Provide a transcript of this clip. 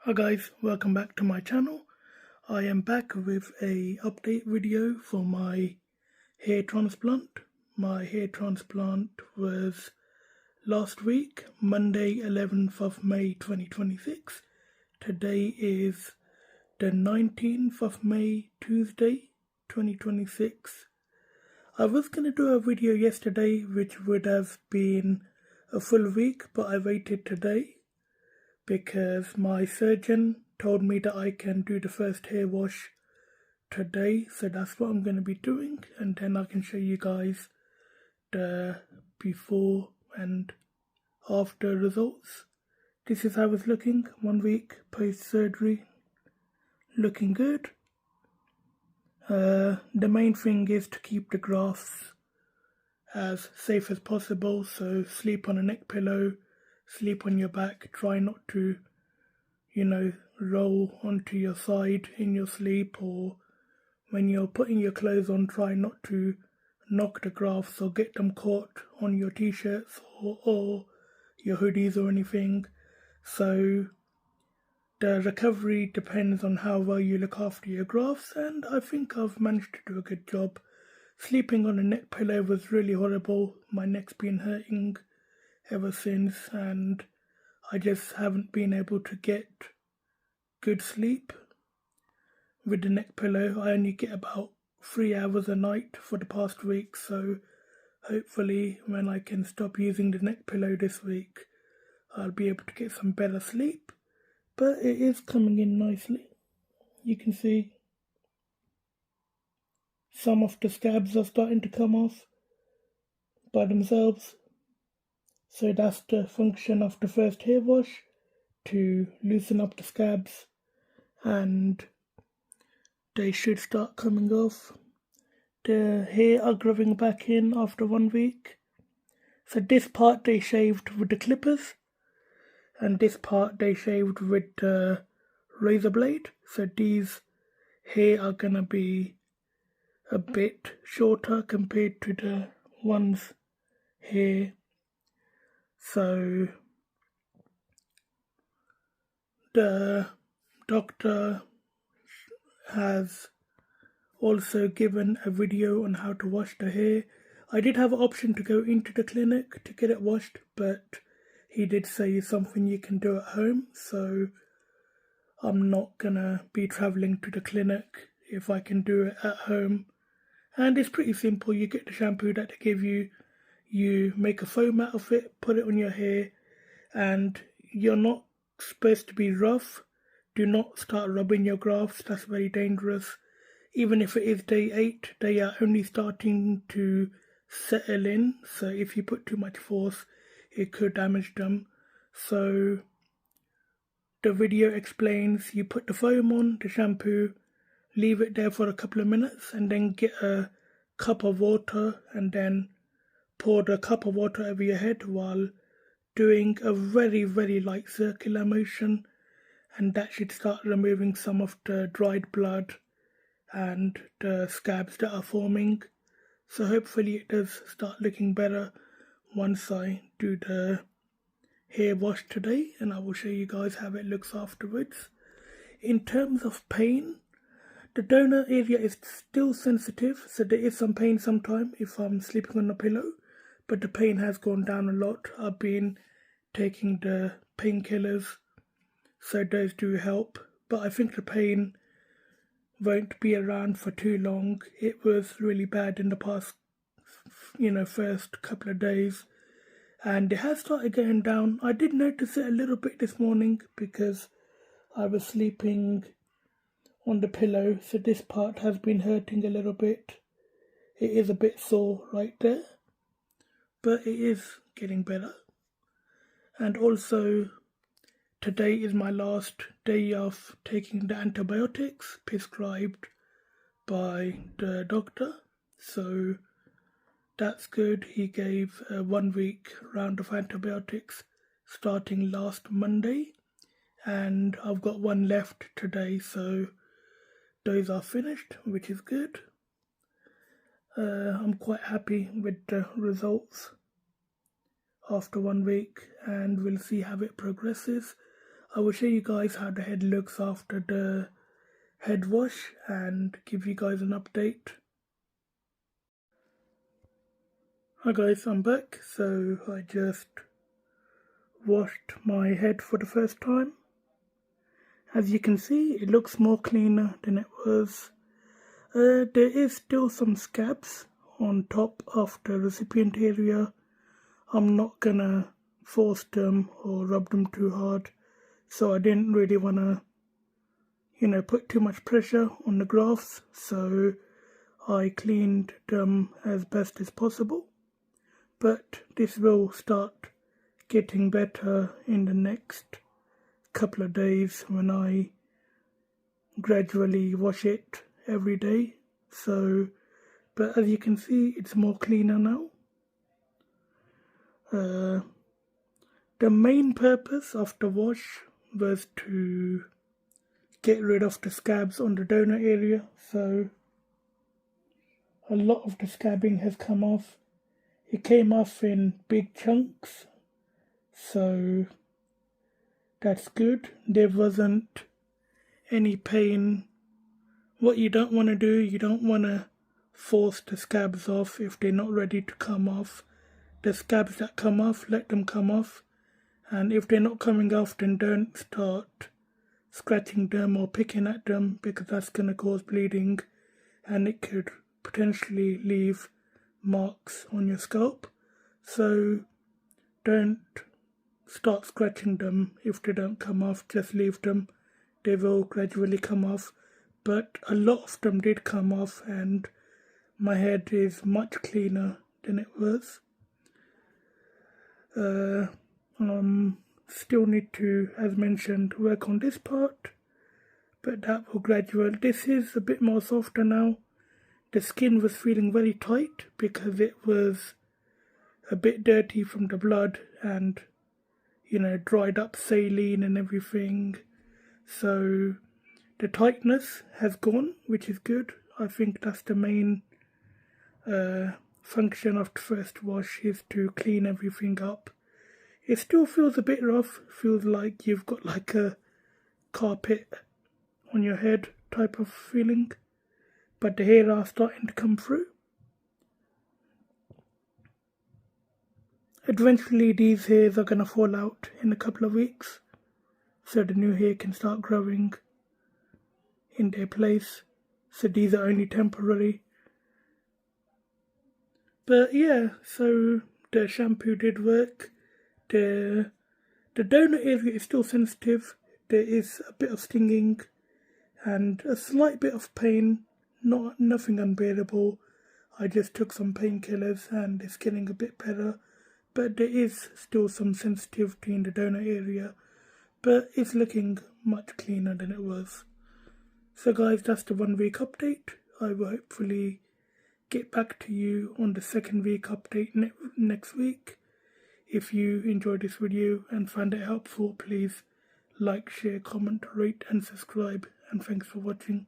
Hi guys, welcome back to my channel. I am back with a update video for my hair transplant. My hair transplant was last week, Monday 11th of May 2026. Today is the 19th of May, Tuesday 2026. I was going to do a video yesterday which would have been a full week, but I waited today because my surgeon told me that I can do the first hair wash today, so that's what I'm going to be doing, and then I can show you guys the before and after results. This is how it's looking 1 week post surgery, looking good. The main thing is to keep the grafts as safe as possible, so sleep on a neck pillow, sleep on your back, try not to roll onto your side in your sleep, or when you're putting your clothes on, try not to knock the grafts or get them caught on your t-shirts or your hoodies or anything. So the recovery depends on how well you look after your grafts, and I think I've managed to do a good job. Sleeping on a neck pillow was really horrible. My neck's been hurting ever since, and I just haven't been able to get good sleep with the neck pillow. I only get about 3 hours a night for the past week, so hopefully when I can stop using the neck pillow this week, I'll be able to get some better sleep. But it is coming in nicely. You can see some of the scabs are starting to come off by themselves. So that's the function of the first hair wash, to loosen up the scabs, and they should start coming off. The hair are growing back in after 1 week. So this part they shaved with the clippers, and this part they shaved with the razor blade. So these hair are gonna be a bit shorter compared to the ones here. So the doctor has also given a video on how to wash the hair. I did have an option to go into the clinic to get it washed, but he did say it's something you can do at home, so I'm not gonna be traveling to the clinic if I can do it at home. And it's pretty simple. You get the shampoo that they give you, you make a foam out of it, put it on your hair, and you're not supposed to be rough. Do not start rubbing your grafts, that's very dangerous. Even if it is day 8, they are only starting to settle in, so if you put too much force, it could damage them. So the video explains you put the foam on, the shampoo, leave it there for a couple of minutes, and then get a cup of water and then pour the cup of water over your head while doing a very, very light circular motion, and that should start removing some of the dried blood and the scabs that are forming. So hopefully it does start looking better once I do the hair wash today, and I will show you guys how it looks afterwards. In terms of pain, the donor area is still sensitive, so there is some pain sometimes if I'm sleeping on a pillow, but the pain has gone down a lot. I've been taking the painkillers, so those do help, but I think the pain won't be around for too long. It was really bad in the past, first couple of days, and it has started going down. I did notice it a little bit this morning because I was sleeping on the pillow, so this part has been hurting a little bit. It is a bit sore right there, but it is getting better. And also, today is my last day of taking the antibiotics prescribed by the doctor, so that's good. He gave a 1 week round of antibiotics starting last Monday, and I've got one left today, so those are finished, which is good. I'm quite happy with the results after 1 week, and we'll see how it progresses. I will show you guys how the head looks after the head wash and give you guys an update. Hi guys, I'm back. So I just washed my head for the first time. As you can see, it looks more cleaner than it was. There is still some scabs on top of the recipient area. I'm not gonna force them or rub them too hard, so I didn't really wanna, put too much pressure on the grafts, so I cleaned them as best as possible. But this will start getting better in the next couple of days when I gradually wash it every day. So, but as you can see, it's more cleaner now. The main purpose of the wash was to get rid of the scabs on the donor area, so a lot of the scabbing has come off. It came off in big chunks, so that's good. There wasn't any pain. What you don't want to do, you don't want to force the scabs off if they're not ready to come off. The scabs that come off, let them come off, and if they're not coming off, then don't start scratching them or picking at them, because that's going to cause bleeding and it could potentially leave marks on your scalp. So don't start scratching them if they don't come off, just leave them. They will gradually come off, but a lot of them did come off and my head is much cleaner than it was. Still need to, as mentioned, work on this part, but that will gradually. This is a bit more softer now. The skin was feeling very tight because it was a bit dirty from the blood and, dried up saline and everything. So the tightness has gone, which is good. I think that's the main function of the first wash, is to clean everything up. It still feels a bit rough, feels like you've got like a carpet on your head type of feeling, but the hair are starting to come through. Eventually these hairs are going to fall out in a couple of weeks, so the new hair can start growing in their place. So these are only temporary. But yeah, so the shampoo did work. The donor area is still sensitive. There is a bit of stinging and a slight bit of pain, nothing unbearable. I just took some painkillers and it's getting a bit better. But there is still some sensitivity in the donor area, but it's looking much cleaner than it was. So guys, that's the 1 week update. I will hopefully get back to you on the 2nd week update next week. If you enjoyed this video and found it helpful, please like, share, comment, rate and subscribe, and thanks for watching.